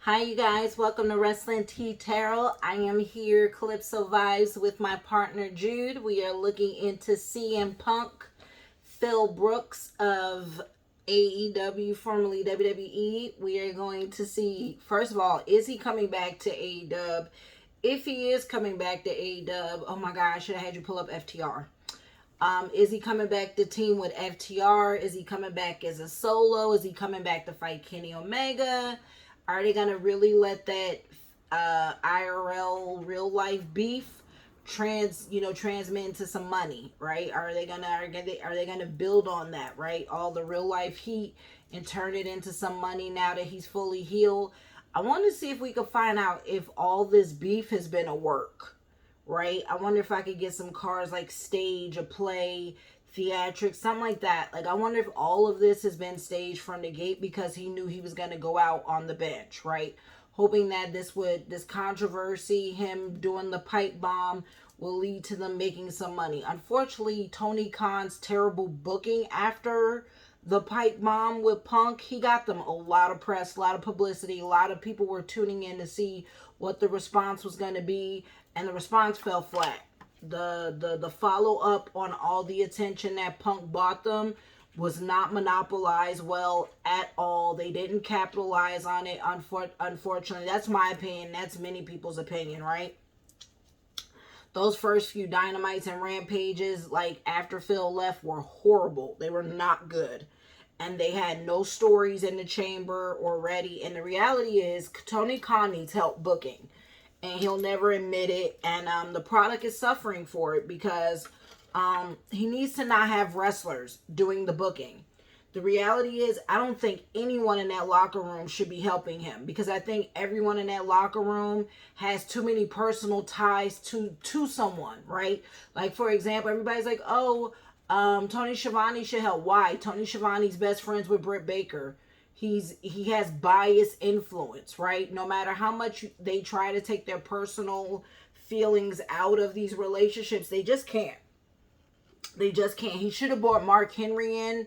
Hi, you guys. Welcome to Wrestling Tea Tarot. I am here, Calypso Vibes, with my partner Jude. We are looking into CM Punk, Phil Brooks of AEW, formerly WWE. We are going to see, first of all, is he coming back to AEW? If he is coming back to AEW, oh my God, I should have had you pull up FTR. Is he coming back to team with FTR? Is he coming back as a solo? Is he coming back to fight Kenny Omega? Are they gonna really let that IRL real life beef transmit into some money, right? Are they gonna build on that, right? All the real life heat and turn it into some money now that he's fully healed. I want to see if we could find out if all this beef has been a work, right? I wonder if I could get some cards like stage, a play, theatrics, something like that. Like, I wonder if all of this has been staged from the gate because he knew he was going to go out on the bench, right? Hoping that this controversy, him doing the pipe bomb, will lead to them making some money. Unfortunately, Tony Khan's terrible booking after the pipe bomb with Punk, he got them a lot of press, a lot of publicity. A lot of people were tuning in to see what the response was going to be, and the response fell flat. The follow up on all the attention that Punk bought them was not monopolized well at all. They didn't capitalize on it. Unfortunately, that's my opinion. That's many people's opinion, right? Those first few Dynamites and Rampages, like after Phil left, were horrible. They were not good. And they had no stories in the chamber or ready. And the reality is, Tony Khan needs help booking. And he'll never admit it. And the product is suffering for it because he needs to not have wrestlers doing the booking. The reality is, I don't think anyone in that locker room should be helping him because I think everyone in that locker room has too many personal ties to someone, right? Like, for example, everybody's like, oh, Tony Schiavone should help. Why? Tony Schiavone's best friends with Britt Baker. He has bias influence, right? No matter how much they try to take their personal feelings out of these relationships, they just can't. They just can't. He should have brought Mark Henry in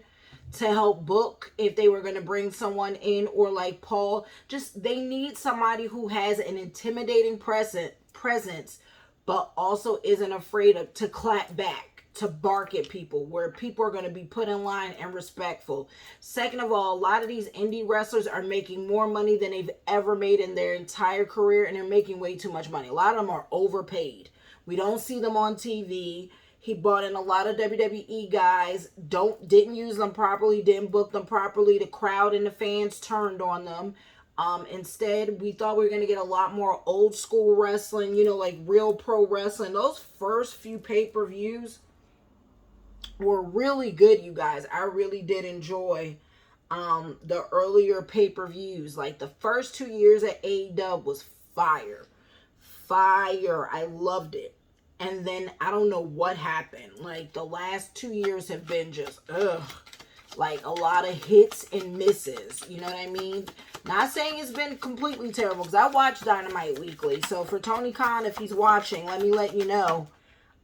to help book if they were going to bring someone in, or like Paul. Just, they need somebody who has an intimidating presence, but also isn't afraid to clap back, to bark at people, where people are going to be put in line and respectful. Second of all, a lot of these indie wrestlers are making more money than they've ever made in their entire career, and they're making way too much money. A lot of them are overpaid. We don't see them on TV. He brought in a lot of WWE guys, didn't use them properly, didn't book them properly. The crowd and the fans turned on them. Instead, we thought we were going to get a lot more old school wrestling, like real pro wrestling. Those first few pay-per-views were really good, you guys. I really did enjoy the earlier pay-per-views. Like, the first 2 years at AEW was fire. Fire. I loved it. And then I don't know what happened. Like, the last 2 years have been just, like a lot of hits and misses. You know what I mean? Not saying it's been completely terrible, because I watch Dynamite weekly. So for Tony Khan, if he's watching, let me let you know.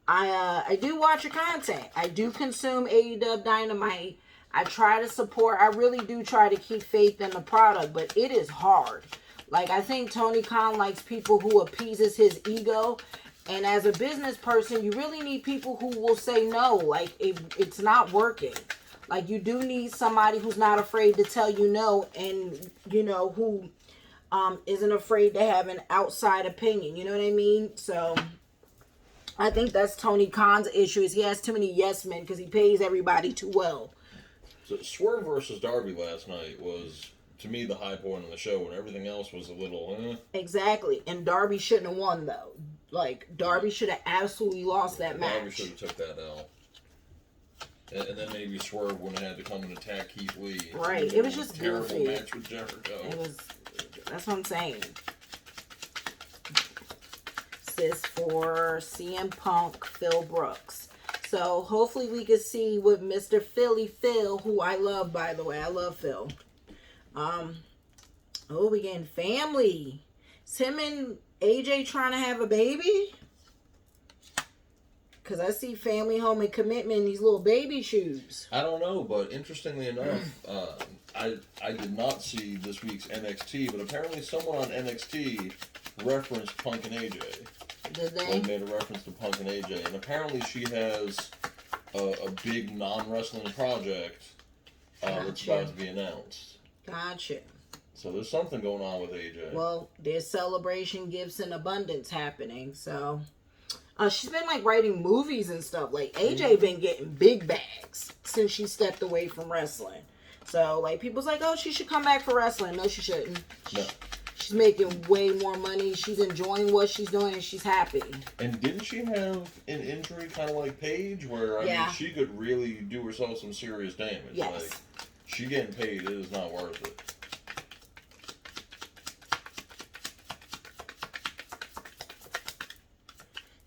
I do watch your content. I do consume AEW Dynamite. I try to support. I really do try to keep faith in the product, but it is hard. Like, I think Tony Khan likes people who appeases his ego. And as a business person, you really need people who will say no. Like, it's not working. Like, you do need somebody who's not afraid to tell you no, and, who isn't afraid to have an outside opinion. You know what I mean? So, I think that's Tony Khan's issue, is he has too many yes men because he pays everybody too well. So Swerve versus Darby last night was, to me, the high point of the show, and everything else was a little, Exactly. And Darby shouldn't have won, though. Like, Darby should have absolutely lost that match. Darby should have took that out. And then maybe Swerve wouldn't have had to come and attack Keith Lee. Right. It was just terrible goofy. Match with Jericho. That's what I'm saying. This for CM Punk, Phil Brooks. So hopefully we can see with Mr. Philly Phil, who I love, by the way. I love Phil. We getting family. Is him and AJ trying to have a baby? Because I see family, home, and commitment in these little baby shoes. I don't know, but interestingly enough, I did not see this week's NXT, but apparently someone on NXT referenced Punk and AJ. Did they? They made a reference to Punk and AJ, and apparently she has a big non-wrestling project that's about to be announced. Gotcha. So there's something going on with AJ. Well, there's celebration, gifts, and abundance happening. So, she's been like writing movies and stuff. Like AJ been getting big bags since she stepped away from wrestling. So, like people's like, oh, she should come back for wrestling. No, she shouldn't. No. She's making way more money. She's enjoying what she's doing, and she's happy. And didn't she have an injury kind of like Paige, where I mean, she could really do herself some serious damage? Yes. Like, she getting paid, it is not worth it.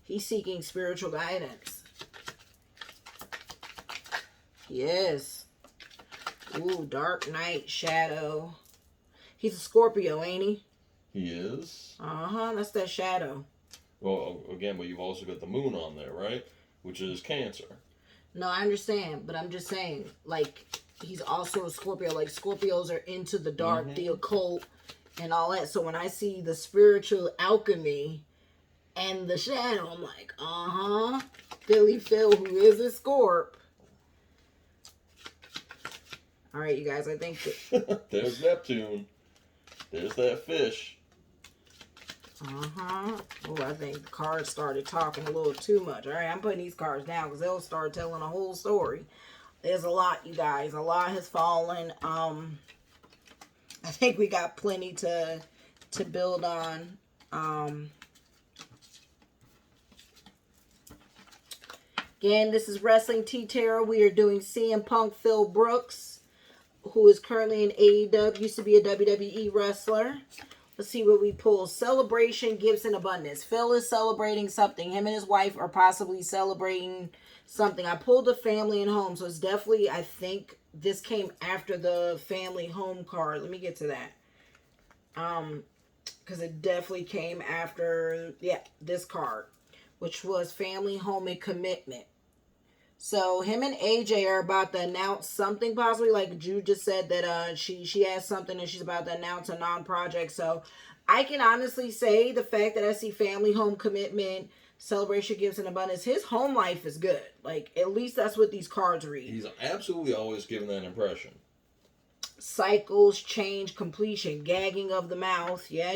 He's seeking spiritual guidance. Yes. Ooh, Dark Knight, Shadow. He's a Scorpio, ain't he? He is. That's that Shadow. Well, again, but you've also got the moon on there, right? Which is Cancer. No, I understand, but I'm just saying, like, he's also a Scorpio. Like, Scorpios are into the dark, the occult, and all that. So when I see the spiritual alchemy and the Shadow, I'm like, Philly Phil, who is a Scorp. All right, you guys, I think that... There's Neptune. There's that fish. Oh, I think the cards started talking a little too much. All right, I'm putting these cards down because they'll start telling a whole story. There's a lot, you guys. A lot has fallen. I think we got plenty to build on. Again, this is Wrestling Tea Tarot. We are doing CM Punk Phil Brooks, who is currently in AEW, used to be a WWE wrestler. Let's see what we pull. Celebration, gifts, and abundance. Phil is celebrating something. Him and his wife are possibly celebrating something. I pulled a family and home, so it's definitely, I think this came after the family home card. Let me get to that. Because it definitely came after, this card, which was family, home, and commitment. So him and AJ are about to announce something, possibly, like Jude just said that she has something and she's about to announce a non-project. So I can honestly say the fact that I see family, home, commitment, celebration, gifts, and abundance, his home life is good. Like, at least that's what these cards read. He's absolutely always given that impression. Cycles, change, completion, gagging of the mouth. Yeah.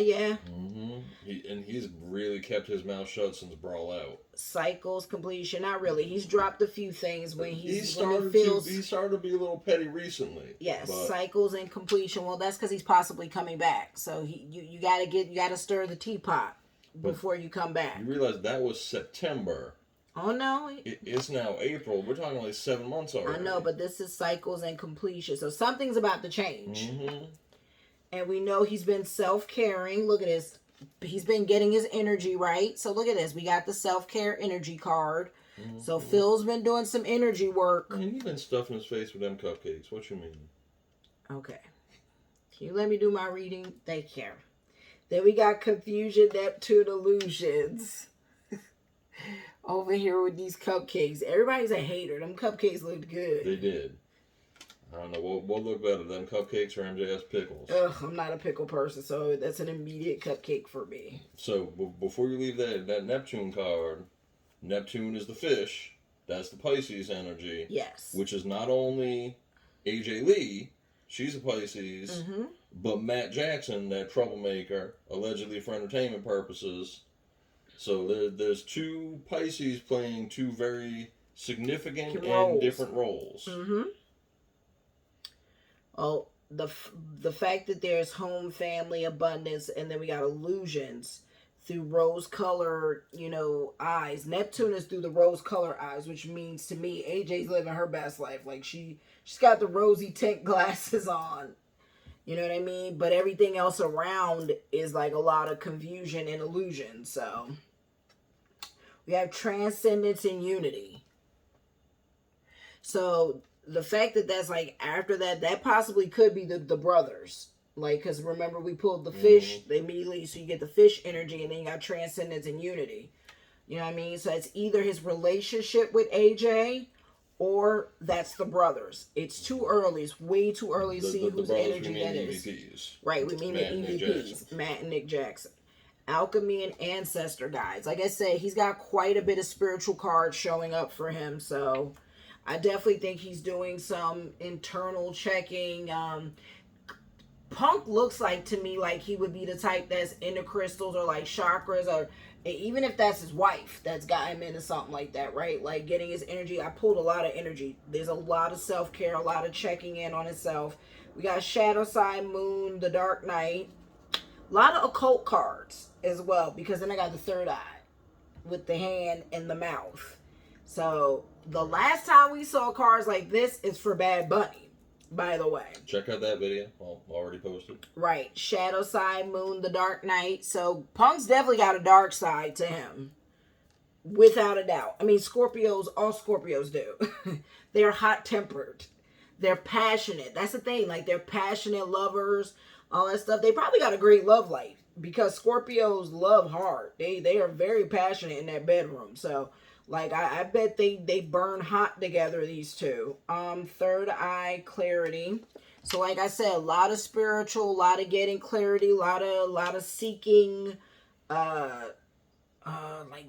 He's really kept his mouth shut since Brawl Out. Cycles, completion. Not really. He's dropped a few things when he started to be a little petty recently. Yes, but cycles and completion. Well, that's because he's possibly coming back. So you gotta stir the teapot before you come back. You realize that was September. Oh no, it's now April. We're talking like 7 months already. I know, but this is cycles and completion. So something's about to change. And we know he's been self-caring. Look at this. He's been getting his energy right. So look at this. We got the self-care energy card. So Phil's been doing some energy work. Man, you've been stuffing his face with them cupcakes. What you mean? Okay. Can you let me do my reading? Thank you. Then we got confusion, Neptune, illusions. Over here with these cupcakes. Everybody's a hater. Them cupcakes looked good. They did. I don't know. What looked better, them cupcakes or MJS pickles? Ugh, I'm not a pickle person, so that's an immediate cupcake for me. So, before you leave that Neptune card, Neptune is the fish. That's the Pisces energy. Yes. Which is not only AJ Lee, she's a Pisces, but Matt Jackson, that troublemaker, allegedly for entertainment purposes. So there's two Pisces playing two very significant and different roles. Well, the fact that there's home, family, abundance, and then we got illusions through rose-colored, eyes. Neptune is through the rose-colored eyes, which means to me, AJ's living her best life. Like she's got the rosy tint glasses on. You know what I mean? But everything else around is like a lot of confusion and illusion. So we have transcendence and unity. So the fact that that's like after that possibly could be the brothers. Like, because remember we pulled the fish immediately, so you get the fish energy, and then you got transcendence and unity. You know what I mean? So it's either his relationship with AJ or that's the brothers. It's too early. It's way too early to see whose energy that is. EVPs. Right, we mean Matt the and Nick EVPs, Jackson. Matt and Nick Jackson. Alchemy and Ancestor guides. Like I said, he's got quite a bit of spiritual cards showing up for him, so I definitely think he's doing some internal checking. Punk looks like to me like he would be the type that's into crystals or like chakras, or even if that's his wife that's got him into something like that, right? Like getting his energy. I pulled a lot of energy. There's a lot of self-care, a lot of checking in on himself. We got Shadow Side Moon, the Dark Knight. A lot of occult cards as well, because then I got the third eye with the hand and the mouth. So the last time we saw cards like this is for Bad Bunny, by the way. Check out that video. I'll already posted. Right. Shadow Side Moon, the Dark Knight. So Punk's definitely got a dark side to him. Without a doubt. I mean, Scorpios, all Scorpios do. They're hot-tempered. They're passionate. That's the thing. Like, they're passionate lovers, all that stuff. They probably got a great love life, because Scorpios love hard. They are very passionate in that bedroom. So, like, I bet they burn hot together, these two. Third eye, clarity. So, like I said, a lot of spiritual, a lot of getting clarity, a lot of seeking. Like,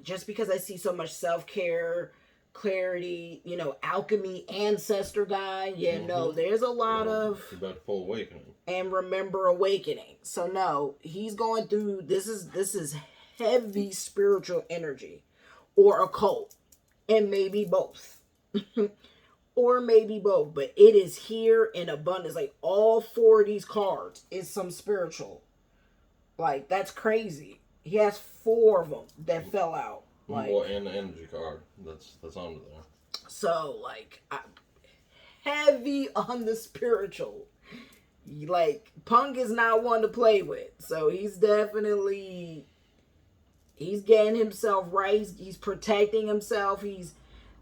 just because I see so much self-care, clarity, alchemy, ancestor guy. Yeah, no, there's a lot of about full awakening. And remember awakening. So no, he's going through, this is heavy spiritual energy, or occult, and maybe both. Or maybe both, but it is here in abundance. Like, all four of these cards is some spiritual. Like, that's crazy. He has 4 of them that fell out. Like, well, and the energy card that's under there. So, like, heavy on the spiritual. Like, Punk is not one to play with. So he's definitely, he's getting himself right. He's protecting himself. He's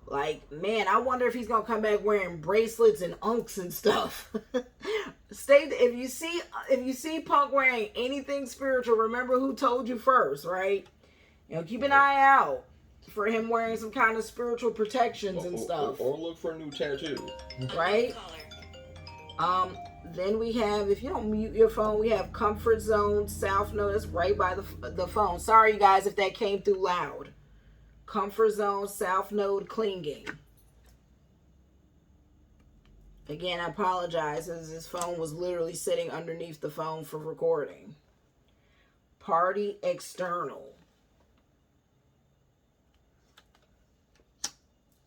like, man, I wonder if he's gonna come back wearing bracelets and unks and stuff. If you see Punk wearing anything spiritual, remember who told you first, right? Keep an eye out for him wearing some kind of spiritual protections and stuff. Or look for a new tattoo. Right? Then we have, if you don't mute your phone, we have Comfort Zone, South Node. That's right by the phone. Sorry, you guys, if that came through loud. Comfort Zone, South Node, Clinging. Again, I apologize, as his phone was literally sitting underneath the phone for recording. Party External.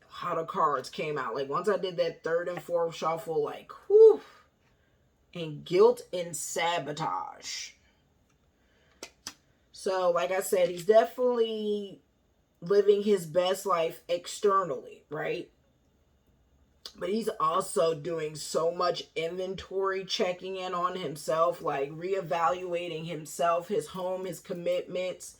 How the cards came out. Like, once I did that third and fourth shuffle, like, whew. And Guilt and Sabotage. So, like I said, he's definitely living his best life externally, right? But he's also doing so much inventory checking in on himself, like reevaluating himself, his home, his commitments.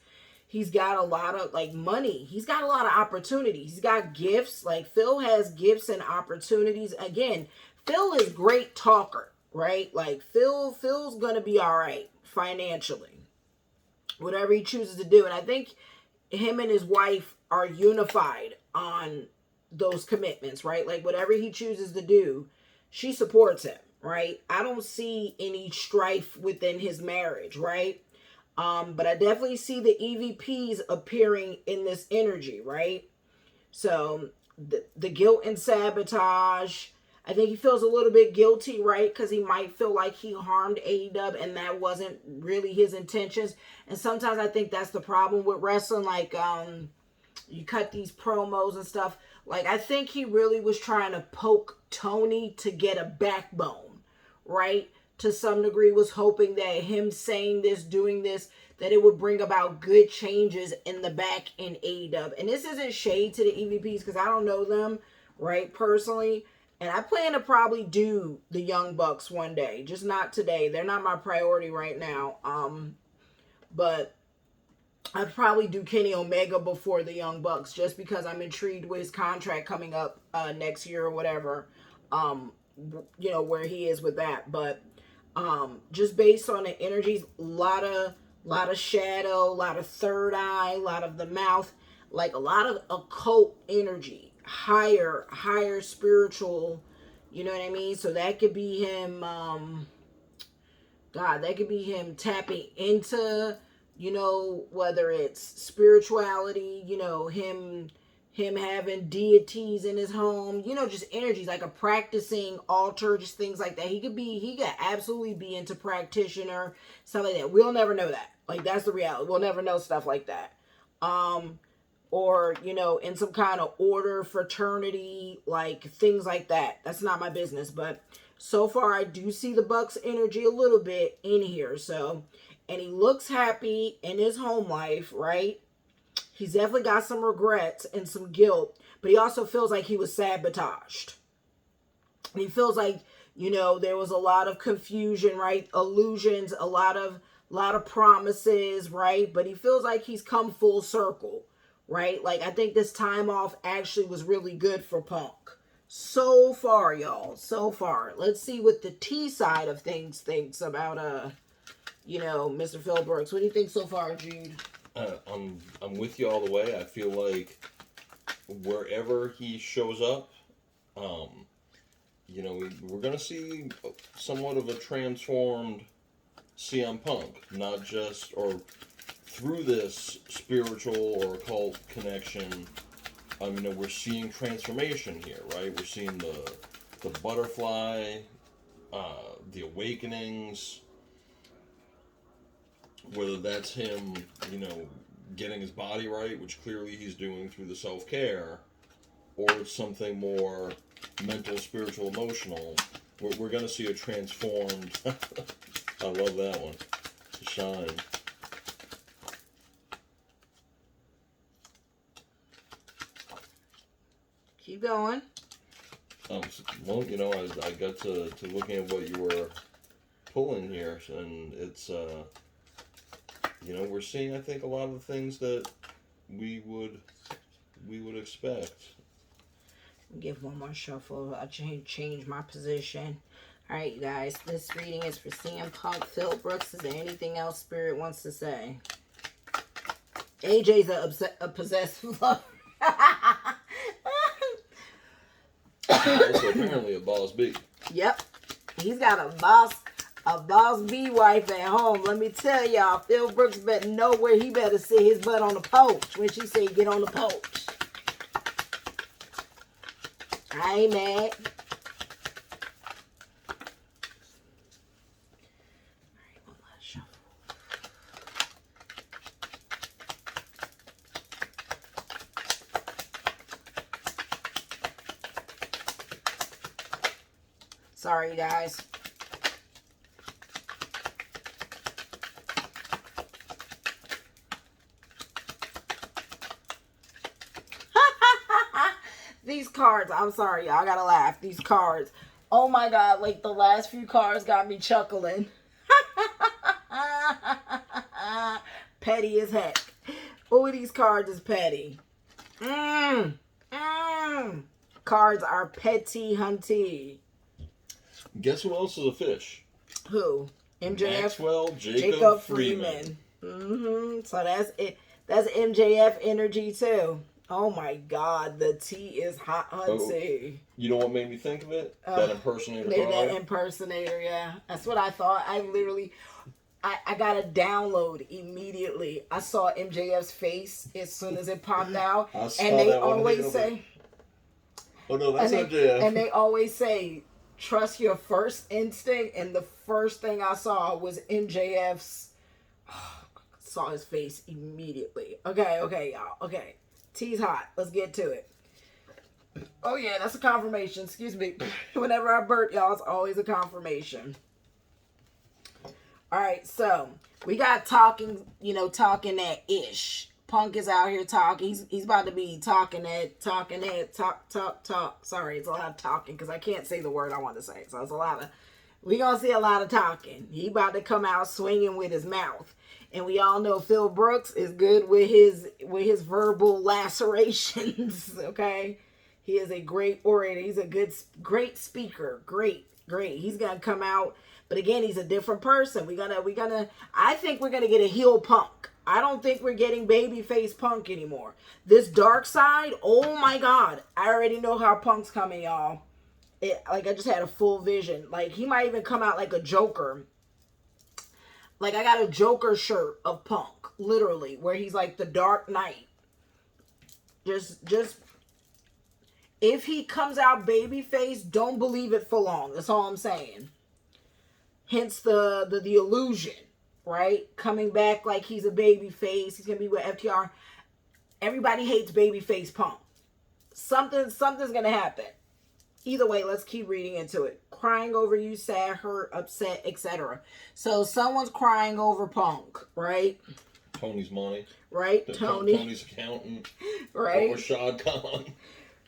He's got a lot of, like, money. He's got a lot of opportunities. He's got gifts. Like, Phil has gifts and opportunities. Again, Phil is great talker, right? Like, Phil's gonna be all right financially, whatever he chooses to do. And I think him and his wife are unified on those commitments, right? Like, whatever he chooses to do, she supports him, right? I don't see any strife within his marriage, right? But I definitely see the EVPs appearing in this energy, right? So the guilt and sabotage, I think he feels a little bit guilty, right? Because he might feel like he harmed AEW and that wasn't really his intentions. And sometimes I think that's the problem with wrestling. Like, you cut these promos and stuff. Like, I think he really was trying to poke Tony to get a backbone, right? To some degree, was hoping that him saying this, doing this, that it would bring about good changes in the back in AEW. And this isn't shade to the EVPs, because I don't know them, right, personally. And I plan to probably do the Young Bucks one day, just not today. They're not my priority right now. But I'd probably do Kenny Omega before the Young Bucks, just because I'm intrigued with his contract coming up next year or whatever, where he is with that. But just based on the energies, a lot of shadow, a lot of third eye, a lot of the mouth, like a lot of occult energy. higher spiritual, you know what I mean? So that could be him, God, that could be him tapping into, you know, whether it's spirituality, you know, him having deities in his home, you know, just energies, like a practicing altar, just things like that. He could absolutely be into practitioner, stuff like that. We'll never know that. Like, that's the reality. We'll never know stuff like that. Or, you know, in some kind of order, fraternity, like things like that. That's not my business, but so far I do see the Bucks energy a little bit in here. So, and he looks happy in his home life, right? He's definitely got some regrets and some guilt, but he also feels like he was sabotaged. And he feels like, you know, there was a lot of confusion, right? Illusions, a lot of promises, right? But he feels like he's come full circle, right? Like, I think this time off actually was really good for Punk. So far, y'all. So far. Let's see what the T side of things thinks about, you know, Mr. Phil Brooks. What do you think so far, Jude? I'm with you all the way. I feel like wherever he shows up, you know, we're going to see somewhat of a transformed CM Punk, not just, or through this spiritual or occult connection. You know, we're seeing transformation here, right? We're seeing the butterfly, the awakenings, whether that's him, you know, getting his body right, which clearly he's doing through the self-care, or it's something more mental, spiritual, emotional. We're going to see a transformed, I love that one, shine. Keep going. Well, you know, I got to looking at what you were pulling here, and it's, you know, we're seeing, I think, a lot of the things that we would expect. Give one more shuffle. I change my position. All right, you guys. This reading is for CM Punk, Phil Brooks. Is there anything else Spirit wants to say? AJ's a possessive lover. Also, apparently a boss B. Yep, he's got a boss B wife at home. Let me tell y'all, Phil Brooks better know where he better sit his butt on the porch when she say get on the porch. I ain't mad. Sorry, you guys. These cards, I'm sorry, y'all. I gotta laugh. These cards. Oh my God, like the last few cards got me chuckling. Petty as heck. Oh, these cards is petty. Cards are petty hunty. Guess who else is a fish? Who? MJF? Maxwell Jacob Freeman. So that's it. That's MJF energy too. Oh my God, the tea is hot hunty. You know what made me think of it? That impersonator. That impersonator, yeah. That's what I thought. I got a download immediately. I saw MJF's face as soon as it popped out. And they always say... Oh no, that's MJF. And they always say... Trust your first instinct, and the first thing I saw was MJF's. Saw his face immediately. Okay, y'all. Okay, tea's hot. Let's get to it. Oh yeah, that's a confirmation. Excuse me. Whenever I burp, y'all, it's always a confirmation. All right, so we got talking that ish. Punk is out here talking. He's about to be talk. Sorry, it's a lot of talking because I can't say the word I want to say. So it's a lot of, we gonna see a lot of talking. He about to come out swinging with his mouth. And we all know Phil Brooks is good with his verbal lacerations, okay? He is a great orator. He's a great speaker. Great. He's gonna come out, but again, he's a different person. I think we're gonna get a heel Punk. I don't think we're getting babyface Punk anymore. This dark side, oh my God. I already know how Punk's coming, y'all. I just had a full vision. Like, he might even come out like a Joker. Like, I got a Joker shirt of Punk, literally, where he's like the Dark Knight. Just, if he comes out babyface, don't believe it for long. That's all I'm saying. Hence the illusion, right? Coming back like he's a babyface. He's going to be with FTR. Everybody hates babyface Punk. Something's going to happen. Either way, let's keep reading into it. Crying over you, sad, hurt, upset, etc. So someone's crying over Punk, right? Tony's money. Right, Tony. Tony's accountant. Right. Or Rashad Khan.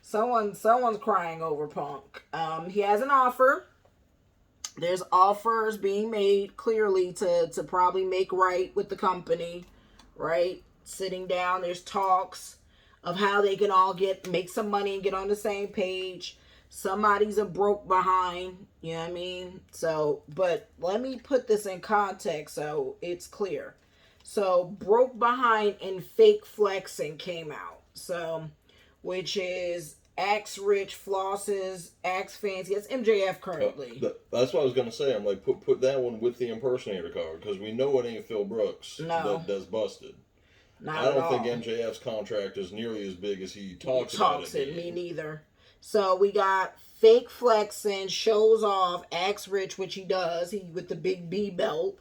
Someone's crying over Punk. He has an offer. There's offers being made clearly to probably make right with the company, right? Sitting down, there's talks of how they can all make some money and get on the same page. Somebody's a broke behind, you know what I mean? So, but let me put this in context so it's clear. So, broke behind and fake flexing came out. So, which is Axe Rich, Flosses, Axe Fancy. That's MJF currently. That's what I was going to say. I'm like, put that one with the impersonator card, because we know it ain't Phil Brooks that's busted. Not I don't at all. think MJF's contract is nearly as big as he talks about it. Me neither. So we got fake flexing, shows off, Axe Rich, which he does. He with the big B belt.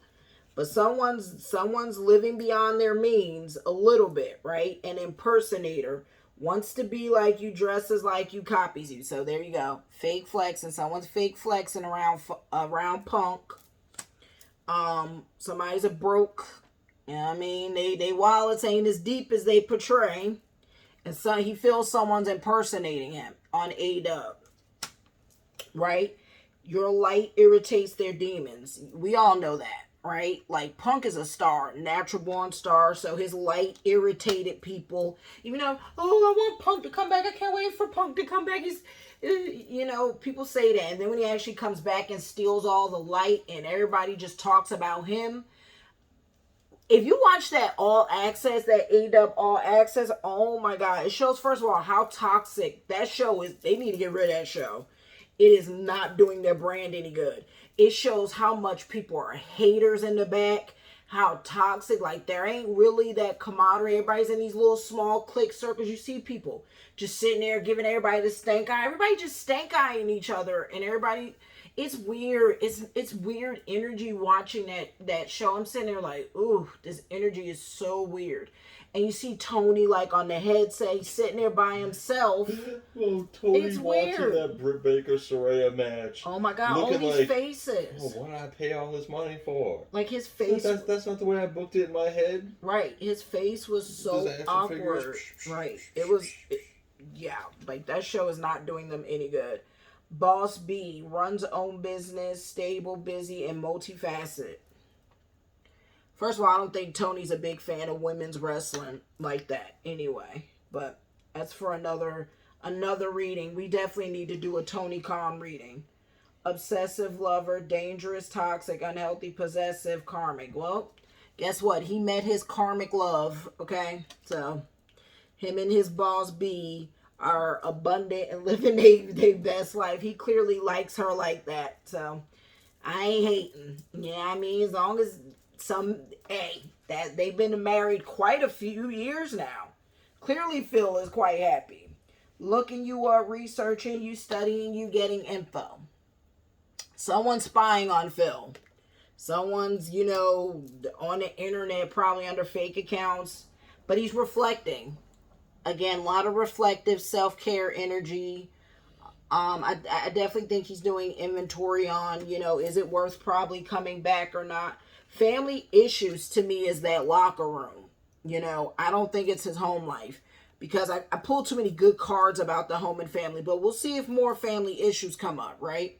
But someone's living beyond their means a little bit, right? An impersonator wants to be like you, dresses like you, copies you. So there you go. Fake flexing. Someone's fake flexing around Punk. Somebody's a broke. You know what I mean? They wallets ain't as deep as they portray. And so he feels someone's impersonating him on AEW. Right? Your light irritates their demons. We all know that, right? Like, Punk is a star, natural born star, so his light irritated people. Even though, I want Punk to come back. I can't wait for Punk to come back. He's, people say that. And then when he actually comes back and steals all the light and everybody just talks about him. If you watch that All Access, that AEW All Access, oh my God. It shows, first of all, how toxic that show is. They need to get rid of that show. It is not doing their brand any good. It shows how much people are haters in the back, how toxic, like there ain't really that camaraderie. Everybody's in these little small clique circles. You see people just sitting there giving everybody the stank eye. Everybody just stank eyeing each other, and everybody, it's weird. It's weird energy watching that show. I'm sitting there like, ooh, this energy is so weird. And you see Tony like on the headset, he's sitting there by himself. Oh, Tony it's watching weird. that Britt Baker-Saraya match. Oh my God, all these like, faces. Oh, what did I pay all this money for? Like his face. That's not the way I booked it in my head. Right, his face was so awkward. Right, yeah, like that show is not doing them any good. Boss B runs own business, stable, busy, and multifaceted. First of all, I don't think Tony's a big fan of women's wrestling like that anyway. But that's for another reading. We definitely need to do a Tony Khan reading. Obsessive lover, dangerous, toxic, unhealthy, possessive, karmic. Well, guess what? He met his karmic love, okay? So, him and his boss B are abundant and living their best life. He clearly likes her like that. So, I ain't hating. You know what I mean? As long as that they've been married quite a few years now. Clearly Phil is quite happy. Looking you up, researching you, studying you, getting info. Someone's spying on Phil. Someone's, on the internet, probably under fake accounts. But he's reflecting. Again, a lot of reflective self-care energy. I definitely think he's doing inventory on, is it worth probably coming back or not. Family issues to me is that locker room. I don't think it's his home life. Because I pulled too many good cards about the home and family. But we'll see if more family issues come up, right?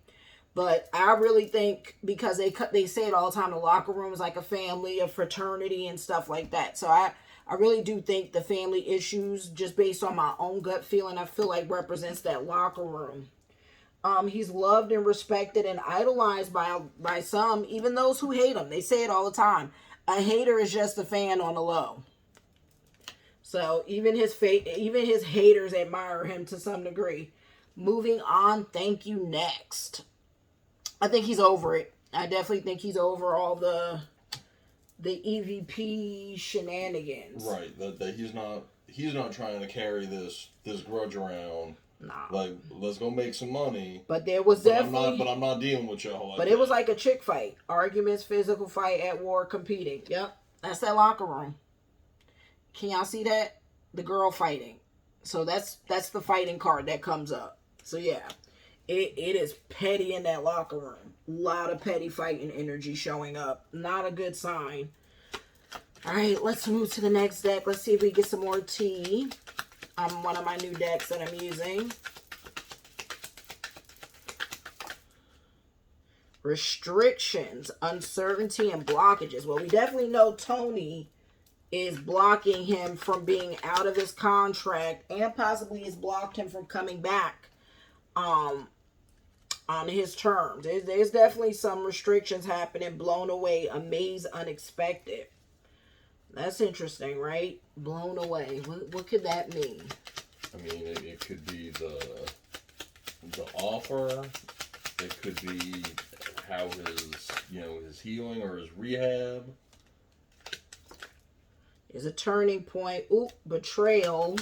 But I really think, because they say it all the time, the locker room is like a family, a fraternity, and stuff like that. So I really do think the family issues, just based on my own gut feeling, I feel like represents that locker room. He's loved and respected and idolized by some, even those who hate him. They say it all the time. a hater is just a fan on the low. So even his haters admire him to some degree. Moving on, thank you. Next, I think he's over it. I definitely think he's over all the EVP shenanigans. Right. That he's not trying to carry this grudge around. Nah. Like, let's go make some money. But there was definitely. I'm not dealing with y'all. Like but it was like a chick fight, arguments, physical fight, at war, competing. Yep, that's that locker room. Can y'all see that? The girl fighting. So that's the fighting card that comes up. So yeah, it is petty in that locker room. A lot of petty fighting energy showing up. Not a good sign. All right, let's move to the next deck. Let's see if we get some more tea. One of my new decks that I'm using. Restrictions, uncertainty, and blockages. Well, we definitely know Tony is blocking him from being out of his contract, and possibly has blocked him from coming back on his terms. There's definitely some restrictions happening. Blown away, amazed, unexpected. That's interesting, right? Blown away. What could that mean? I mean, it could be the offer. It could be how his healing or his rehab. There's a turning point. Ooh, betrayal,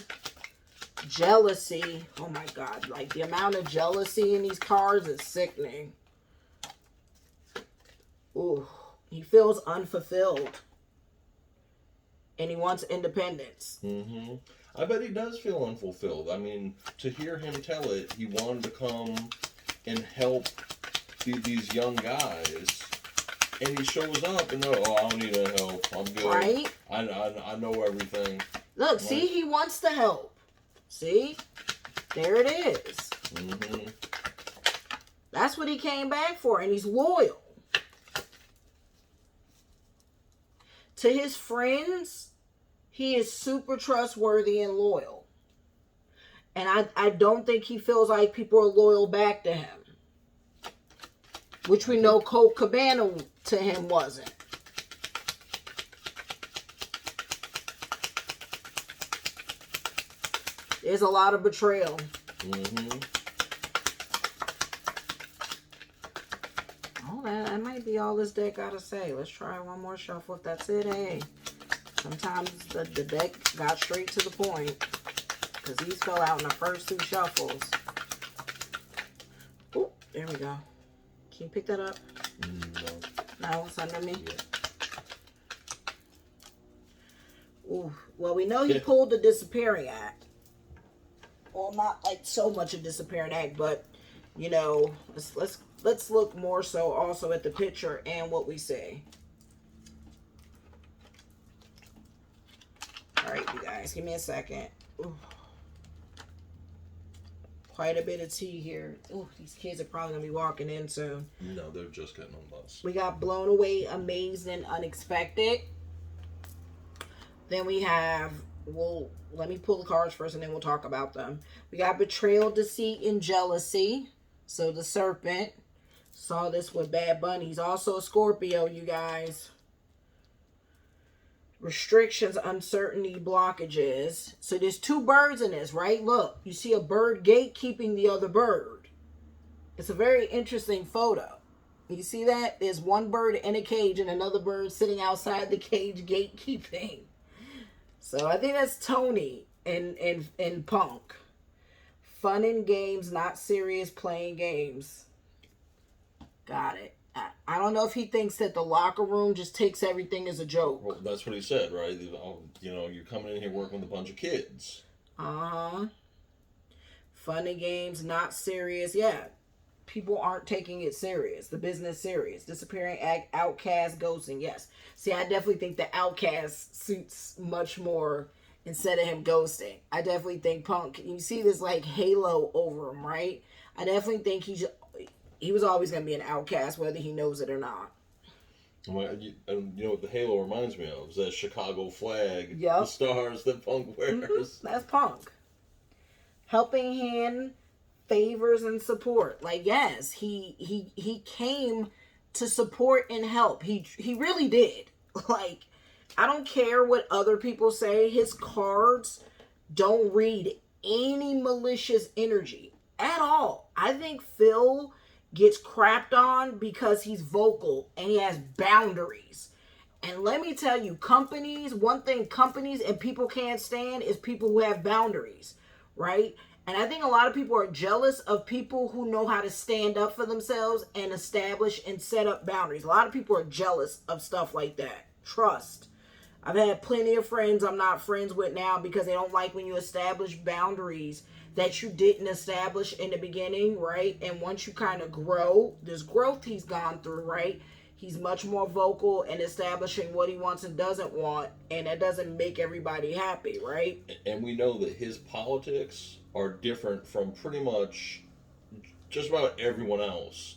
jealousy. Oh my God! Like the amount of jealousy in these cards is sickening. Ooh, he feels unfulfilled. And he wants independence. Mm-hmm. I bet he does feel unfulfilled. I mean, to hear him tell it, he wanted to come and help these young guys, and he shows up and I don't need any help. I'm good. Right? I know everything. Look, see, he wants to help. See? There it is. Mm-hmm. That's what he came back for, and he's loyal. To his friends, he is super trustworthy and loyal. And I don't think he feels like people are loyal back to him. Which we know Colt Cabana to him wasn't. There's a lot of betrayal. Mm-hmm. Oh, that might be all this deck got to say. Let's try one more shuffle if that's it. Hey, sometimes the deck got straight to the point. Because these fell out in the first two shuffles. Oh, there we go. Can you pick that up? No. No, it's under me? Yeah. Ooh, well, we know he pulled the disappearing act. Well, not like so much a disappearing act, but you know, let's look more so also at the picture and what we say. All right, you guys, give me a second. Ooh. Quite a bit of tea here. Ooh, these kids are probably gonna be walking in soon. No, they're just getting on the bus. We got blown away, amazed, and unexpected. Then we have, well, let me pull the cards first and then we'll talk about them. We got betrayal, deceit, and jealousy. So the serpent. Saw this with Bad Bunny. He's also a Scorpio, you guys. Restrictions, uncertainty, blockages. So there's two birds in this, right? Look, you see a bird gatekeeping the other bird. It's a very interesting photo. You see that? There's one bird in a cage and another bird sitting outside the cage gatekeeping. So I think that's Tony and Punk. Fun and games, not serious playing games. Got it. I don't know if he thinks that the locker room just takes everything as a joke. Well, that's what he said, right? You're coming in here working with a bunch of kids. Uh-huh. Fun and games, not serious. Yeah. People aren't taking it serious. The business serious. Disappearing act, outcast, ghosting. Yes. See, I definitely think the outcast suits much more instead of him ghosting. I definitely think Punk, you see this like halo over him, right? I definitely think he was always going to be an outcast, whether he knows it or not. Well, you know what the halo reminds me of? Is that Chicago flag, Yep. the stars that Punk wears. Mm-hmm. That's Punk. Helping hand, favors, and support. Like, yes, he came to support and help. He really did. Like, I don't care what other people say. His cards don't read any malicious energy at all. I think Phil gets crapped on because he's vocal and he has boundaries. And let me tell you, one thing companies and people can't stand is people who have boundaries, right? And I think a lot of people are jealous of people who know how to stand up for themselves and establish and set up boundaries. A lot of people are jealous of stuff like that. Trust. I've had plenty of friends I'm not friends with now because they don't like when you establish boundaries that you didn't establish in the beginning, right? And once you kind of grow, there's growth he's gone through, right? He's much more vocal in establishing what he wants and doesn't want, and that doesn't make everybody happy, right? And we know that his politics are different from pretty much just about everyone else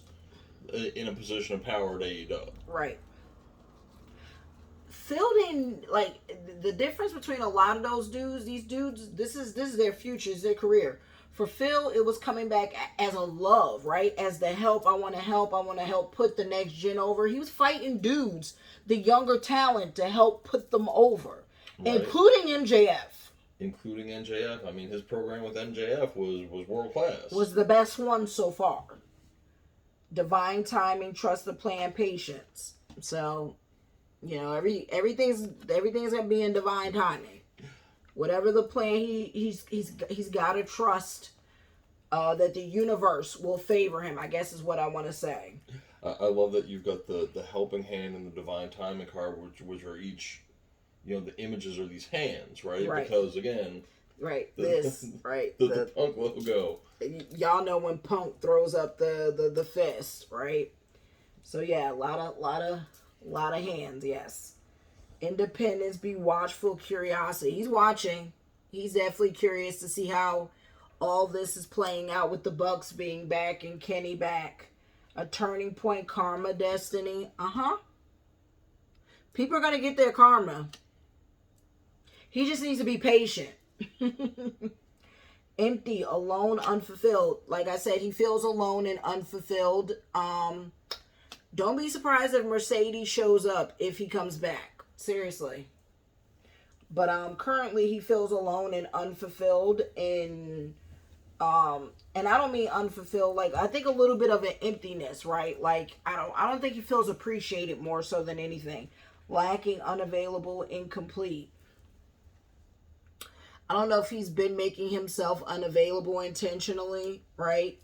in a position of power at AEW. Right. Phil didn't, like, the difference between a lot of those dudes, these dudes, this is their future, it's their career. For Phil, it was coming back as a love, right? As the help, I want to help put the next gen over. He was fighting dudes, the younger talent, to help put them over, right. Including MJF. I mean, his program with MJF was world class. Was the best one so far. Divine timing, trust the plan, patience. So, you know, everything's gonna be in divine timing. Whatever the plan, he's got to trust that the universe will favor him, I guess is what I want to say. I love that you've got the helping hand and the divine timing card, which are each, you know, the images are these hands, right? Because again, the Punk logo. Y'all know when Punk throws up the fist, right? So yeah, a lot of hands, yes. Independence, be watchful, curiosity. He's watching. He's definitely curious to see how all this is playing out with the Bucks being back and Kenny back. A turning point, karma, destiny. People are going to get their karma. He just needs to be patient. Empty, alone, unfulfilled. Like I said, he feels alone and unfulfilled. Don't be surprised if Mercedes shows up if he comes back. Seriously. But currently he feels alone and unfulfilled, and I don't mean unfulfilled, like I think a little bit of an emptiness, right? Like I don't think he feels appreciated more so than anything. Lacking, unavailable, incomplete. I don't know if he's been making himself unavailable intentionally, right?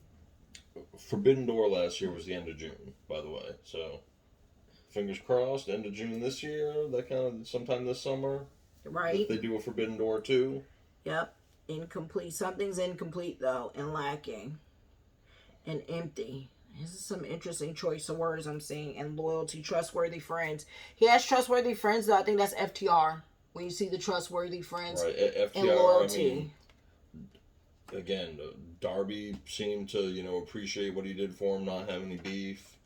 Forbidden Door last year was the end of June, by the way. So, fingers crossed, end of June this year, that kind of sometime this summer. Right. If they do a Forbidden Door too. Yep. Incomplete. Something's incomplete, though, and lacking. And empty. This is some interesting choice of words I'm seeing. And loyalty, trustworthy friends. He has trustworthy friends, though. I think that's FTR. When you see the trustworthy friends. Right. FTR, and loyalty. I mean, again, Darby seemed to, you know, appreciate what he did for him, not have any beef.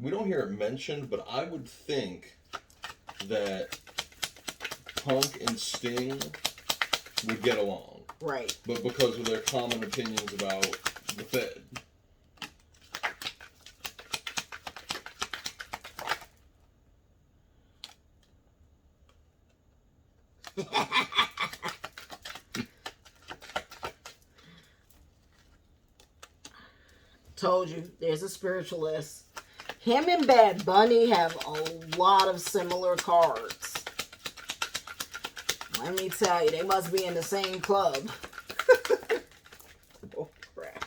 We don't hear it mentioned, but I would think that Punk and Sting would get along. Right. But because of their common opinions about the Fed. Told you, there's a spiritualist. Him and Bad Bunny have a lot of similar cards. Let me tell you, they must be in the same club. Oh, crap.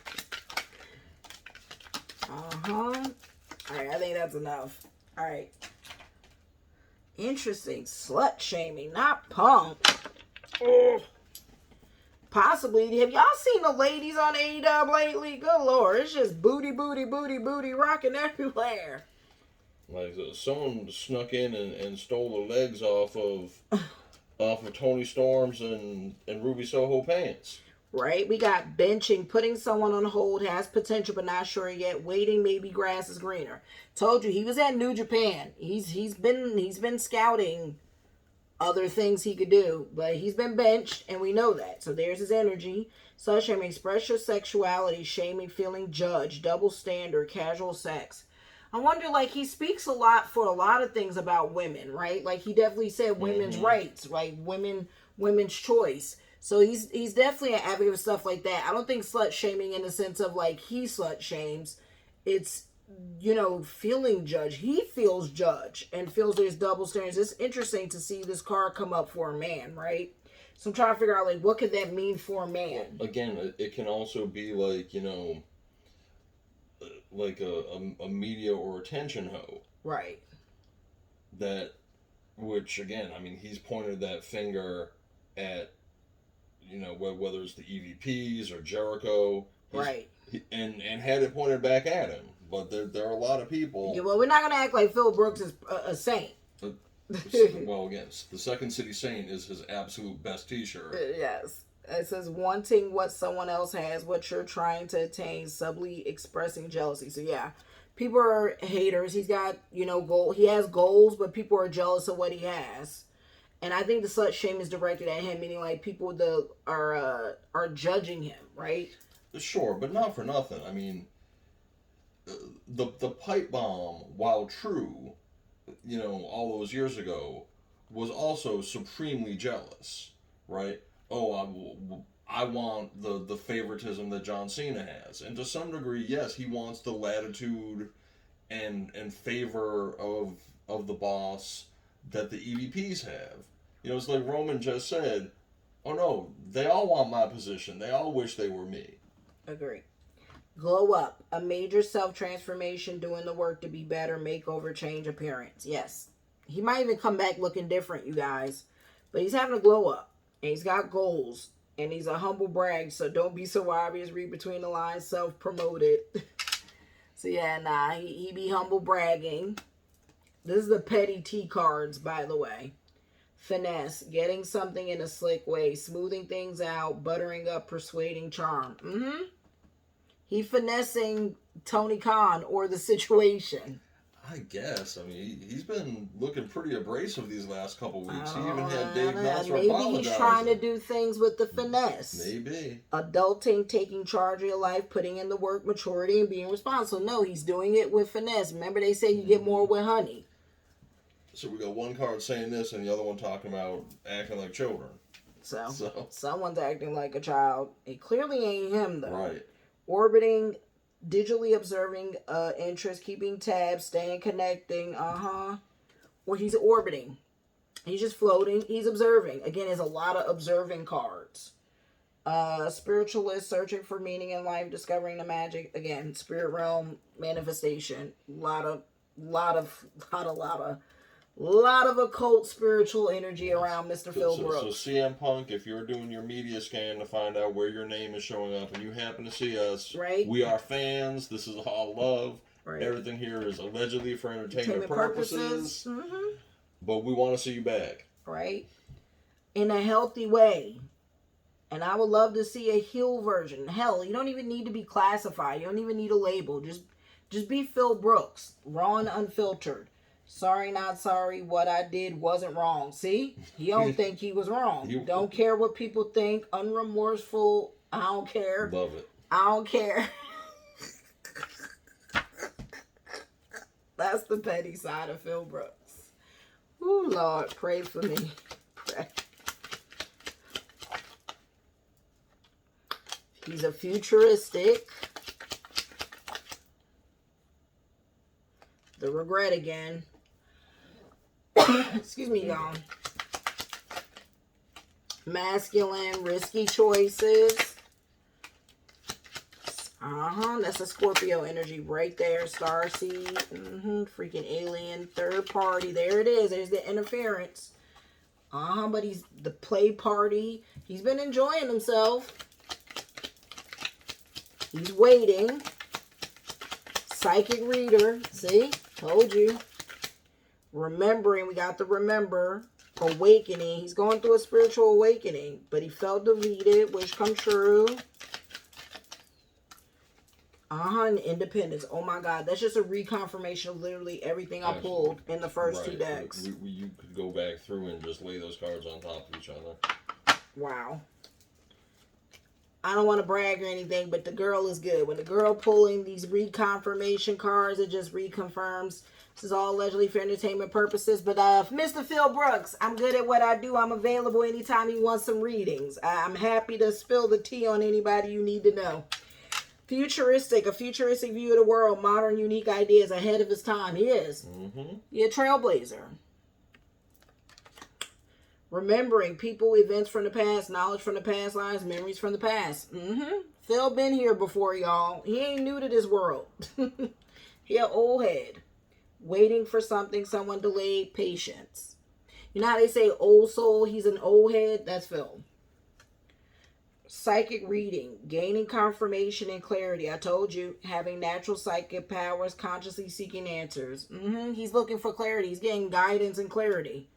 Alright, I think that's enough. Alright. Interesting. Slut shaming, not Punk. Oh. Possibly. Have y'all seen the ladies on AEW lately? Good lord, it's just booty rocking everywhere. Like someone snuck in and stole the legs off of Tony Storm's and Ruby Soho pants. Right? We got benching, putting someone on hold, has potential but not sure yet, waiting, maybe grass is greener. Told you, he was at New Japan. He's been scouting other things he could do, but he's been benched, and we know that. So there's his energy. Slut shaming, express your sexuality, shaming, feeling judged, double standard, casual sex. I wonder, like, he speaks a lot for a lot of things about women, right? Like, he definitely said women's rights, right? Women's choice. So he's definitely an advocate of stuff like that. I don't think slut shaming in the sense of like he slut shames. It's, feeling judged. He feels judged and feels there's double standards. It's interesting to see this card come up for a man, right? So I'm trying to figure out like what could that mean for a man. Again, it can also be like like a media or attention hoe. Right. That, which again, I mean, he's pointed that finger at, whether it's the EVPs or Jericho, right, and had it pointed back at him. But there are a lot of people. Yeah, well, we're not gonna act like Phil Brooks is a saint. Well, again, the Second City Saint is his absolute best T-shirt. Yes. It says, wanting what someone else has, what you're trying to attain, subtly expressing jealousy. So, yeah, people are haters. He's got, goal. He has goals, but people are jealous of what he has. And I think the slut shame is directed at him, meaning, like, people are judging him, right? Sure, but not for nothing. I mean, the pipe bomb, while true, all those years ago, was also supremely jealous, right? Oh, I want the favoritism that John Cena has. And to some degree, yes, he wants the latitude and favor of the boss that the EVPs have. It's like Roman just said, oh no, they all want my position. They all wish they were me. Agree. Glow up. A major self-transformation, doing the work to be better, makeover, change appearance. Yes. He might even come back looking different, you guys. But he's having a glow up. And he's got goals. And he's a humble brag, so don't be so obvious. Read between the lines, self-promoted. So yeah, he be humble bragging. This is the petty T cards, by the way. Finesse, getting something in a slick way, smoothing things out, buttering up, persuading, charm. He finessing Tony Khan or the situation. I guess. I mean, he's been looking pretty abrasive these last couple weeks. He even had Dave Meltzer apologizing. Maybe he's trying to do things with the finesse. Maybe. Adulting, taking charge of your life, putting in the work, maturity, and being responsible. No, he's doing it with finesse. Remember they say you get more with honey. So we got one card saying this and the other one talking about acting like children. So someone's acting like a child. It clearly ain't him, though. Right. Orbiting, digitally observing interest, keeping tabs, staying connecting, or he's orbiting. He's just floating. He's observing. Again, there's a lot of observing cards. Spiritualist, searching for meaning in life, discovering the magic. Again, spirit realm manifestation. Lot of occult spiritual energy around Mr. Phil Brooks. So CM Punk, if you're doing your media scan to find out where your name is showing up and you happen to see us, right? We are fans. This is all love. Right. Everything here is allegedly for entertainment purposes. But we want to see you back. Right. In a healthy way. And I would love to see a heel version. Hell, you don't even need to be classified. You don't even need a label. Just be Phil Brooks. Raw and unfiltered. Sorry, not sorry. What I did wasn't wrong. See? He don't think he was wrong. Don't care what people think. Unremorseful. I don't care. Love it. I don't care. That's the petty side of Phil Brooks. Ooh, Lord, pray for me. Pray. He's a futuristic. The regret again. Excuse me, y'all. Masculine, risky choices. That's a Scorpio energy right there. Starseed. Freaking alien. Third party. There it is. There's the interference. But he's the play party. He's been enjoying himself. He's waiting. Psychic reader. See? Told you. Remembering. We got the remember. Awakening. He's going through a spiritual awakening. But he felt defeated. Wish come true. And independence. Oh my God. That's just a reconfirmation of literally everything I pulled in the first two decks. You could go back through and just lay those cards on top of each other. Wow. I don't want to brag or anything, but the girl is good. When the girl pulling these reconfirmation cards, it just reconfirms. This is all allegedly for entertainment purposes. But Mr. Phil Brooks, I'm good at what I do. I'm available anytime you want some readings. I'm happy to spill the tea on anybody you need to know. Futuristic, a futuristic view of the world, modern, unique ideas, ahead of his time. He is. Mm-hmm. He a trailblazer. Remembering people, events from the past, knowledge from the past lives, memories from the past. Phil been here before, y'all. He ain't new to this world. He an old head. Waiting for something, someone delayed, patience. You know how they say old soul, he's an old head? That's Phil. Psychic reading, gaining confirmation and clarity. I told you, having natural psychic powers, consciously seeking answers. He's looking for clarity. He's getting guidance and clarity.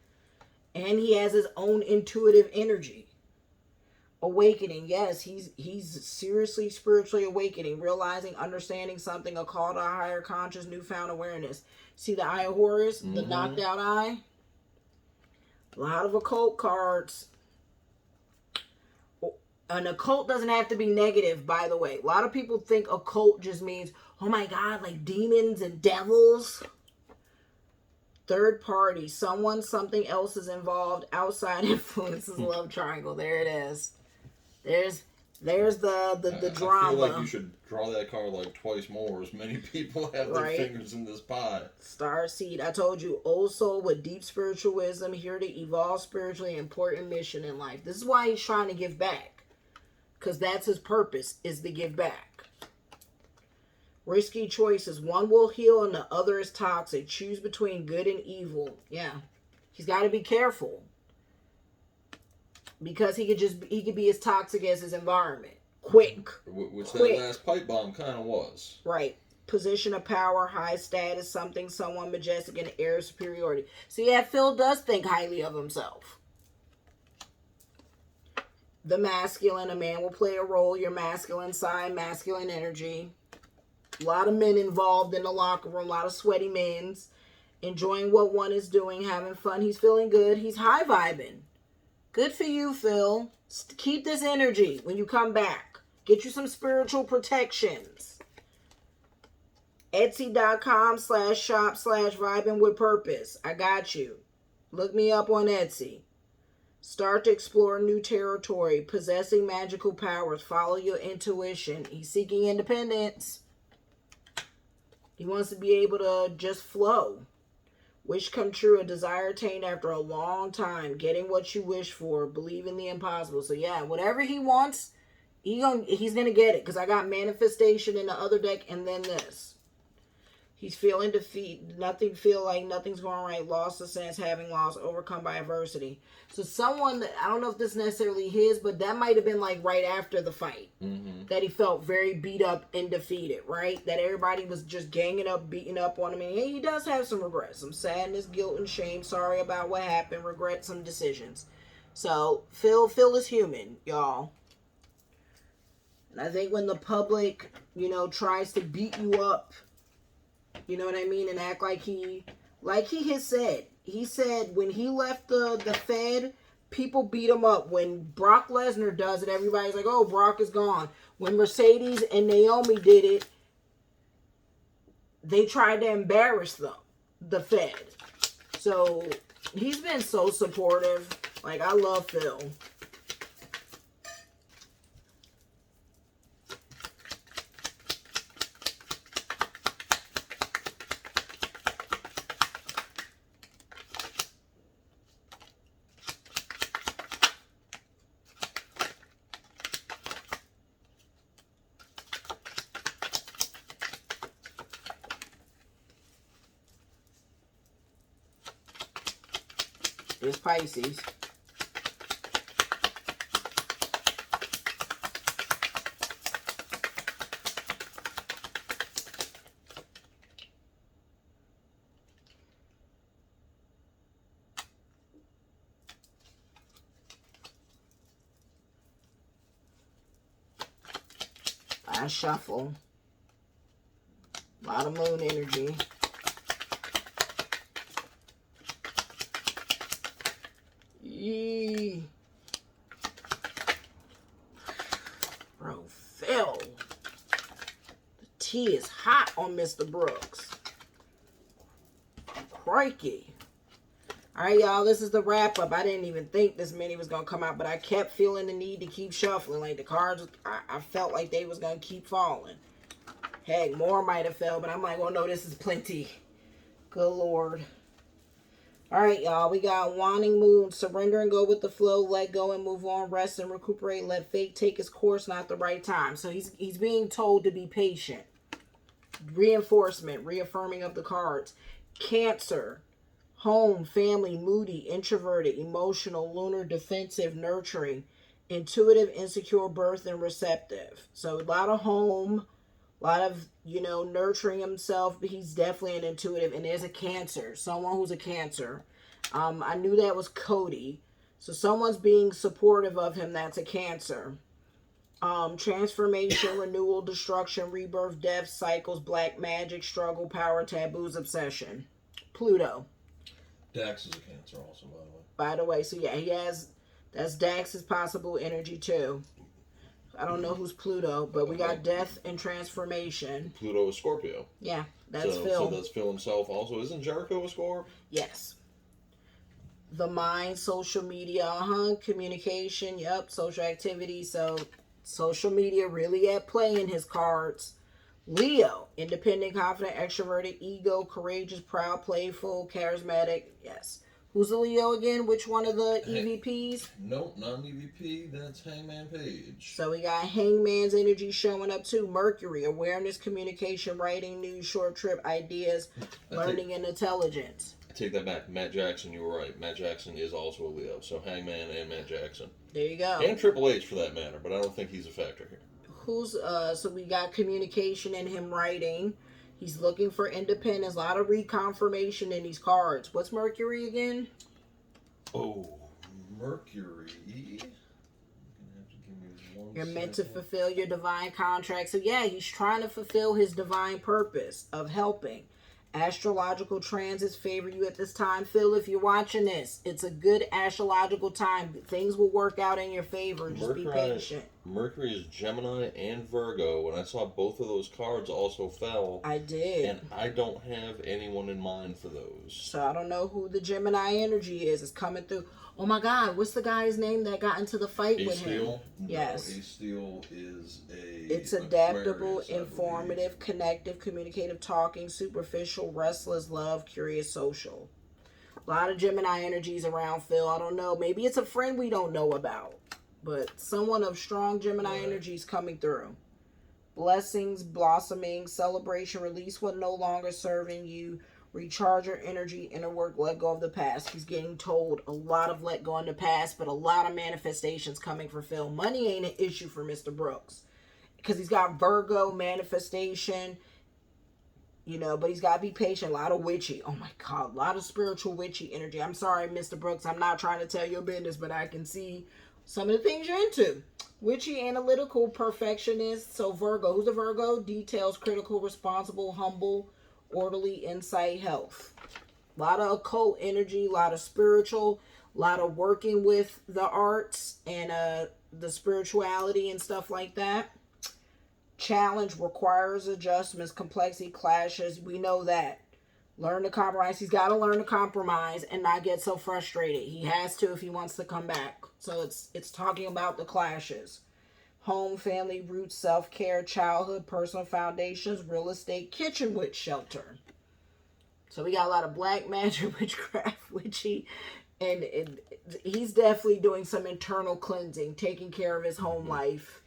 And he has his own intuitive energy. Awakening, yes, he's seriously spiritually awakening, realizing, understanding something, a call to a higher conscious, newfound awareness. See the Eye of Horus, the knocked out eye? A lot of occult cards. An occult doesn't have to be negative, by the way. A lot of people think occult just means, oh my God, like demons and devils. Third party, someone, something else is involved. Outside influences, love triangle. There it is. There's the drama. I feel like you should draw that card like twice more, as many people have their fingers in this pie. Star seed. I told you, old soul with deep spiritual wisdom, here to evolve spiritually, important mission in life. This is why he's trying to give back, because that's his purpose, is to give back. Risky choices. One will heal and the other is toxic. Choose between good and evil. Yeah. He's got to be careful. Because he could be as toxic as his environment. Quick. Which that last pipe bomb kind of was. Right. Position of power, high status, something, someone majestic, and air of superiority. So yeah, Phil does think highly of himself. The masculine. A man will play a role. Your masculine side, masculine energy. A lot of men involved in the locker room. A lot of sweaty men. Enjoying what one is doing. Having fun. He's feeling good. He's high vibing. Good for you, Phil. Keep this energy when you come back. Get you some spiritual protections. Etsy.com/shop/vibing with purpose. I got you. Look me up on Etsy. Start to explore new territory. Possessing magical powers. Follow your intuition. He's seeking independence. He wants to be able to just flow. Wish come true, a desire attained after a long time. Getting what you wish for. Believe in the impossible. So yeah, whatever he wants, he's going to get it. Because I got manifestation in the other deck and then this. He's feeling defeat. Nothing feel like nothing's going right. Lost of sense, having lost, overcome by adversity. So someone, I don't know if this is necessarily his, but that might have been like right after the fight. That he felt very beat up and defeated, right? That everybody was just ganging up, beating up on him. And he does have some regrets. Some sadness, guilt, and shame. Sorry about what happened. Regret some decisions. So Phil is human, y'all. And I think when the public, tries to beat you up, you know what I mean? And act like he has said. He said when he left the Fed, people beat him up. When Brock Lesnar does it, everybody's like, oh, Brock is gone. When Mercedes and Naomi did it, they tried to embarrass them, the Fed. So he's been so supportive. Like, I love Phil. It's Pisces. I shuffle. A lot of moon energy. He is hot on Mr. Brooks. Crikey. All right, y'all, this is the wrap up. I didn't even think this many was going to come out, but I kept feeling the need to keep shuffling. Like the cards, I felt like they was going to keep falling. Heck, more might have fell, but I'm like, oh no, this is plenty. Good Lord. All right, y'all, we got Wanting Moon, surrender and go with the flow, let go and move on, rest and recuperate, let fate take its course, not the right time. So he's being told to be patient. Reinforcement, reaffirming of the cards. Cancer, home, family, moody, introverted, emotional, lunar, defensive, nurturing, intuitive, insecure, birth, and receptive. So a lot of home, a lot of, nurturing himself, but he's definitely an intuitive. And there's a Cancer, someone who's a Cancer. I knew that was Cody. So someone's being supportive of him that's a Cancer. Transformation, renewal, destruction, rebirth, death, cycles, black magic, struggle, power, taboos, obsession. Pluto. Dax is a Cancer also, by the way. So yeah, that's Dax's possible energy too. I don't know who's Pluto, but we got death and transformation. Pluto is Scorpio. Yeah, that's Phil. So that's Phil himself also. Isn't Jericho a Scorp? Yes. The mind, social media, communication, social activity. So social media really at play in his cards. Leo, independent, confident, extroverted, ego, courageous, proud, playful, charismatic. Yes. Who's the Leo again? Which one of the EVPs? Nope, not EVP. That's Hangman Page. So we got Hangman's energy showing up too. Mercury, awareness, communication, writing, news, short trip, ideas, learning, and intelligence. I take that back. Matt Jackson, you were right. Matt Jackson is also a Leo. So Hangman and Matt Jackson. There you go. And Triple H for that matter, but I don't think he's a factor here. So we got communication and him writing. He's looking for independence. A lot of reconfirmation in these cards. What's Mercury again? Oh, Mercury. You're gonna have to give me You're meant to fulfill your divine contract. So yeah, he's trying to fulfill his divine purpose of helping. Astrological transits favor you at this time. Phil, if you're watching this, it's a good astrological time. Things will work out in your favor. Just be patient. Mercury is Gemini and Virgo. When I saw both of those cards also fell. I did. And I don't have anyone in mind for those. So I don't know who the Gemini energy is. It's coming through. Oh my God, what's the guy's name that got into the fight with him? Yes. No, Ace Steel is It's adaptable, informative, connective, communicative, talking, superficial, restless, love, curious, social. A lot of Gemini energies around Phil. I don't know. Maybe it's a friend we don't know about. But someone of strong Gemini energies coming through. Blessings, blossoming, celebration, release what no longer serving you. Recharge your energy, inner work, let go of the past. He's getting told a lot of let go in the past, but a lot of manifestations coming for Phil. Money ain't an issue for Mr. Brooks. Because he's got Virgo, manifestation, but he's got to be patient. A lot of witchy. Oh my God, a lot of spiritual witchy energy. I'm sorry, Mr. Brooks. I'm not trying to tell your business, but I can see some of the things you're into. Witchy, analytical, perfectionist. So Virgo. Who's a Virgo? Details, critical, responsible, humble, orderly, insight, health. A lot of occult energy, a lot of spiritual, a lot of working with the arts and the spirituality and stuff like that. Challenge requires adjustments, complexity, clashes. We know that. Learn to compromise. He's got to learn to compromise and not get so frustrated. He has to if he wants to come back. So it's talking about the clashes. Home, family, roots, self-care, childhood, personal foundations, real estate, kitchen witch, shelter. So we got a lot of black magic, witchcraft, witchy, and he's definitely doing some internal cleansing, taking care of his home life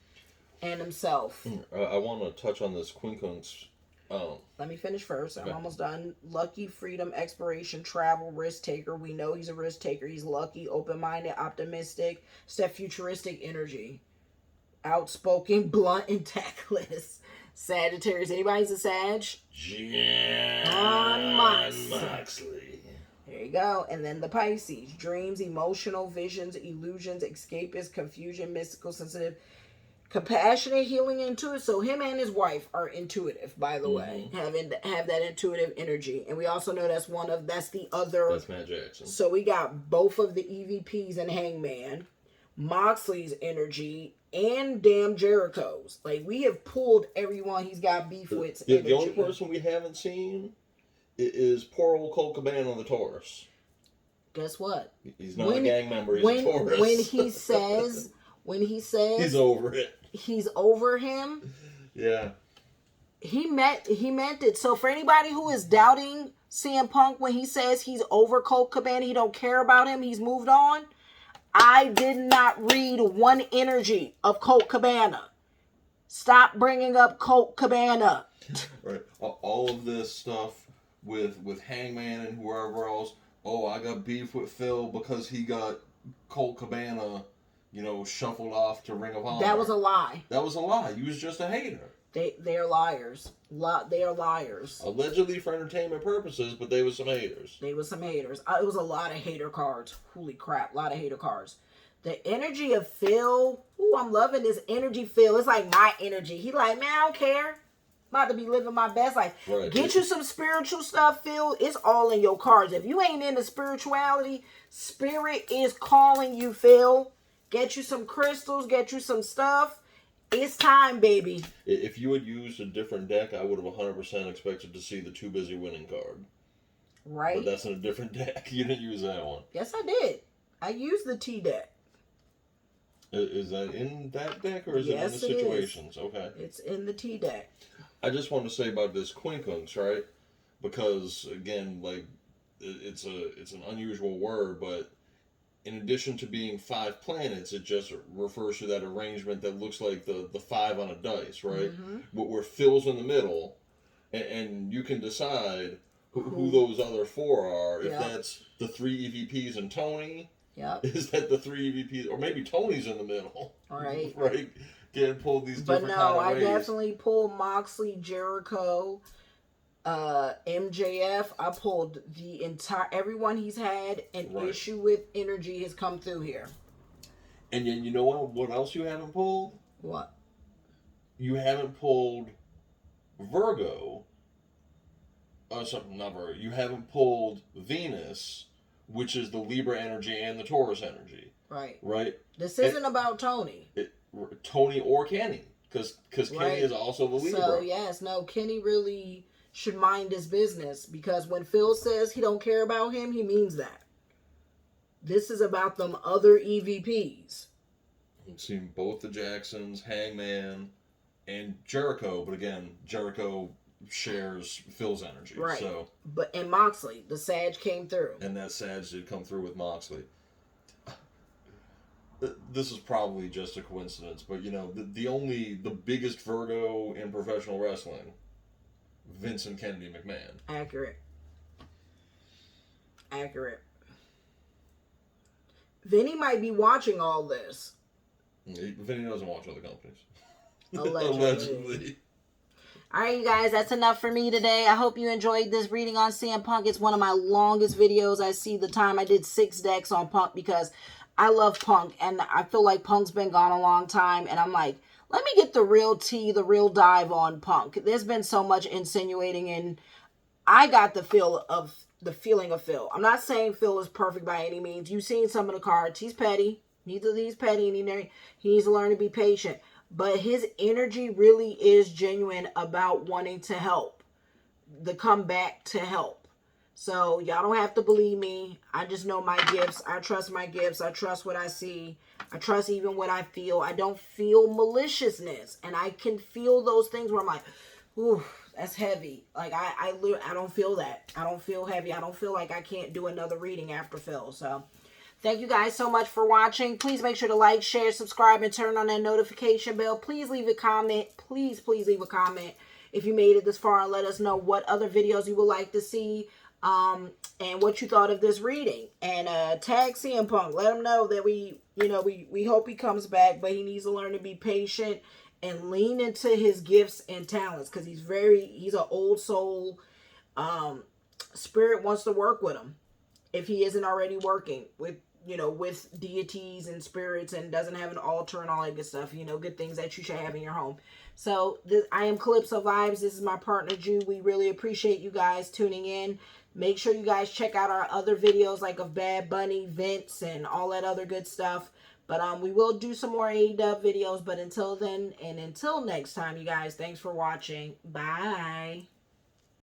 and himself. I want to touch on this quincunx. Let me finish first. Okay. I'm almost done. Lucky, freedom, exploration, travel, risk taker. We know he's a risk taker. He's lucky, open-minded, optimistic. It's that futuristic energy. Outspoken, blunt, and tactless. Sagittarius. Anybody's a Sag? John Moxley. There you go. And then the Pisces. Dreams, emotional, visions, illusions, escapist, confusion, mystical, sensitive, compassionate, healing, intuitive. So him and his wife are intuitive, by the way. Have that intuitive energy. And we also know that's the other. That's Matt Jackson. So we got both of the EVPs and Hangman. Moxley's energy, and damn Jericho's. Like, we have pulled everyone he's got beef with. The only person we haven't seen is poor old Colt Cabana on the Taurus. Guess what? He's not a gang member. He's a Taurus. When he says he's over it. He's over him. Yeah. He meant it. So for anybody who is doubting CM Punk when he says he's over Colt Cabana, he don't care about him, he's moved on. I did not read one energy of Colt Cabana. Stop bringing up Colt Cabana. Right. All of this stuff with Hangman and whoever else. Oh, I got beef with Phil because he got Colt Cabana, shuffled off to Ring of Honor. That was a lie. That was a lie. You was just a hater. They are liars. They are liars. Allegedly for entertainment purposes, but they were some haters. They were some haters. It was a lot of hater cards. Holy crap, a lot of hater cards. The energy of Phil. Ooh, I'm loving this energy, Phil. It's like my energy. He like, man, I don't care. I'm about to be living my best life. Right. Get you some spiritual stuff, Phil. It's all in your cards. If you ain't into spirituality, spirit is calling you, Phil. Get you some crystals. Get you some stuff. It's time, baby. If you had used a different deck, I would have 100% expected to see the Too Busy Winning card. Right. But that's in a different deck. You didn't use that one. Yes, I did. I used the T deck. Is that in that deck, or is it in the situations? Okay. It's in the T deck. I just want to say about this Quinklinks, right? Because, again, like, it's an unusual word, but in addition to being 5 planets, it just refers to that arrangement that looks like the 5 on a dice, right? Mm-hmm. Where Phil's in the middle, and you can decide who those other 4 are. If that's the 3 EVPs and Tony, is that the 3 EVPs, or maybe Tony's in the middle, right? Right, getting pulled these different But kind no, of I ways. definitely pulled Moxley, Jericho, MJF. I pulled the entire everyone he's had an issue with. Energy has come through here. And then you know what else you haven't pulled? What? You haven't pulled Virgo. Not Virgo. You haven't pulled Venus, which is the Libra energy and the Taurus energy. Right. Right. This isn't about Tony. Tony or Kenny, because Kenny is also the Libra. So yes, no, Kenny really should mind his business, because when Phil says he don't care about him, he means that. This is about them other EVPs. We've seen both the Jacksons, Hangman, and Jericho, but again, Jericho shares Phil's energy. Right. So, and Moxley, the Sag came through. And that Sag did come through with Moxley. This is probably just a coincidence, but the biggest Virgo in professional wrestling, Vincent Kennedy McMahon. Accurate. Vinny might be watching all this. Vinny doesn't watch other companies. Allegedly. All right, you guys, that's enough for me today. I hope you enjoyed this reading on CM Punk. It's one of my longest videos. I see the time. I did 6 decks on Punk because I love Punk, and I feel like Punk's been gone a long time, and I'm like, let me get the real tea, the real dive on Punk. There's been so much insinuating, and I got the feeling of Phil. I'm not saying Phil is perfect by any means. You've seen some of the cards. He's petty. He's petty, and he needs to learn to be patient. But his energy really is genuine about wanting to help. The comeback to help. So, y'all don't have to believe me. I just know my gifts. I trust my gifts. I trust what I see. I trust even what I feel. I don't feel maliciousness. And I can feel those things where I'm like, ooh, that's heavy. Like, I don't feel that. I don't feel heavy. I don't feel like I can't do another reading after Phil. So, thank you guys so much for watching. Please make sure to like, share, subscribe, and turn on that notification bell. Please leave a comment. Please leave a comment if you made it this far, and let us know what other videos you would like to see. And what you thought of this reading, and tag CM Punk. Let him know that we hope he comes back, but he needs to learn to be patient and lean into his gifts and talents, because he's an old soul. Spirit wants to work with him if he isn't already working with deities and spirits, and doesn't have an altar and all that good stuff. Good things that you should have in your home. So I am Calypso Vibes. This is my partner Jude. We really appreciate you guys tuning in. Make sure you guys check out our other videos, like of Bad Bunny, Vince, and all that other good stuff. But we will do some more AEW videos. But until then, and until next time, you guys, thanks for watching. Bye.